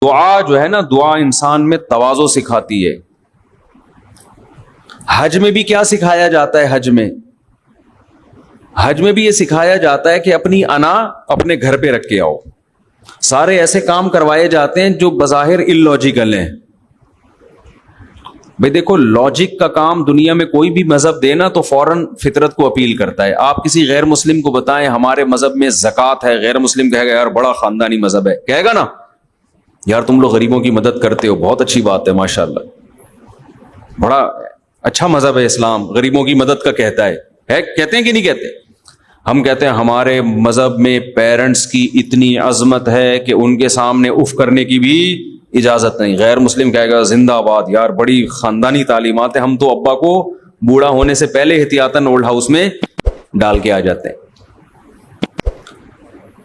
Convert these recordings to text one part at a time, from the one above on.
دعا جو ہے نا، دعا انسان میں تواضع سکھاتی ہے. حج میں بھی کیا سکھایا جاتا ہے؟ حج میں بھی یہ سکھایا جاتا ہے کہ اپنی انا اپنے گھر پہ رکھ کے آؤ. سارے ایسے کام کروائے جاتے ہیں جو بظاہر اللاجیکل ہیں. بھئی دیکھو، لاجک کا کام دنیا میں کوئی بھی مذہب دے نا تو فوراً فطرت کو اپیل کرتا ہے. آپ کسی غیر مسلم کو بتائیں ہمارے مذہب میں زکوٰۃ ہے، غیر مسلم کہے گا یار بڑا خاندانی مذہب ہے، کہے گا نا یار تم لوگ غریبوں کی مدد کرتے ہو، بہت اچھی بات ہے، ماشاءاللہ بڑا اچھا مذہب ہے اسلام، غریبوں کی مدد کا کہتا ہے. کہتے ہیں کہ نہیں کہتے؟ ہم کہتے ہیں ہمارے مذہب میں پیرنٹس کی اتنی عظمت ہے کہ ان کے سامنے اف کرنے کی بھی اجازت نہیں. غیر مسلم کہے گا زندہ آباد، یار بڑی خاندانی تعلیمات ہے، ہم تو ابا کو بوڑھا ہونے سے پہلے احتیاطاً اولڈ ہاؤس میں ڈال کے آ جاتے ہیں.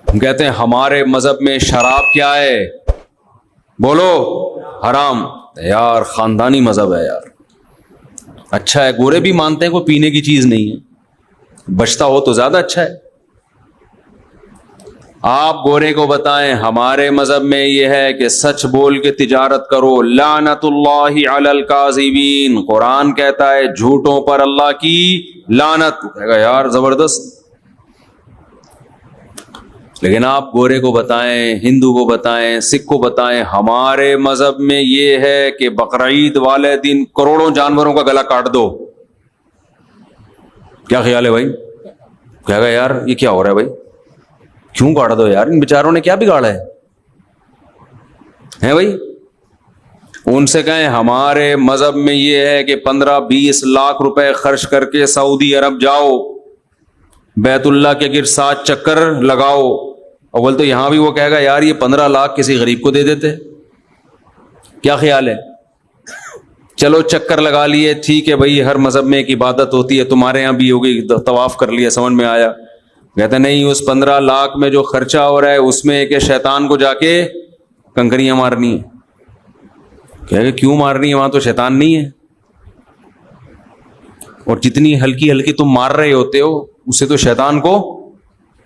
ہم کہتے ہیں ہمارے مذہب میں شراب کیا ہے، بولو حرام. یار خاندانی مذہب ہے، یار اچھا ہے. گورے بھی مانتے ہیں کوئی پینے کی چیز نہیں ہے، بچتا ہو تو زیادہ اچھا ہے. آپ گورے کو بتائیں ہمارے مذہب میں یہ ہے کہ سچ بول کے تجارت کرو، لعنت اللہ علی الکاذبین. قرآن کہتا ہے جھوٹوں پر اللہ کی لعنت. کہے گا یار زبردست. لیکن آپ گورے کو بتائیں، ہندو کو بتائیں، سکھ کو بتائیں ہمارے مذہب میں یہ ہے کہ بقرعید والے دن کروڑوں جانوروں کا گلا کاٹ دو. کیا خیال ہے بھائی؟ کہے گا یار یہ کیا ہو رہا ہے بھائی، کیوں کاٹ دو یار، ان بیچاروں نے کیا بگاڑا ہے بھائی؟ ان سے کہیں ہمارے مذہب میں یہ ہے کہ 15-20 لاکھ روپے خرچ کر کے سعودی عرب جاؤ، بیت اللہ کے گرد 7 چکر لگاؤ. اول تو یہاں بھی وہ کہے گا یار یہ 15 لاکھ کسی غریب کو دے دیتے. کیا خیال ہے؟ چلو چکر لگا لیے، ٹھیک ہے بھائی، ہر مذہب میں ایک عبادت ہوتی ہے، تمہارے یہاں بھی ہوگی، طواف کر لیا، سمجھ میں آیا. کہتے نہیں، اس 15 لاکھ میں جو خرچہ ہو رہا ہے اس میں ایک شیطان کو جا کے کنکریاں مارنی ہے. کہے گا کیوں مارنی ہے، وہاں تو شیطان نہیں ہے، اور جتنی ہلکی ہلکی تم مار رہے ہوتے ہو اس سے تو شیطان کو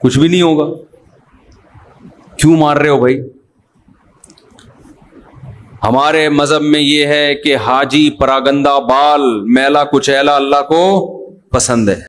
کچھ بھی نہیں ہوگا. کیوں مار رہے ہو بھائی؟ ہمارے مذہب میں یہ ہے کہ حاجی پراگندہ بال میلا کچیلا اللہ کو پسند ہے.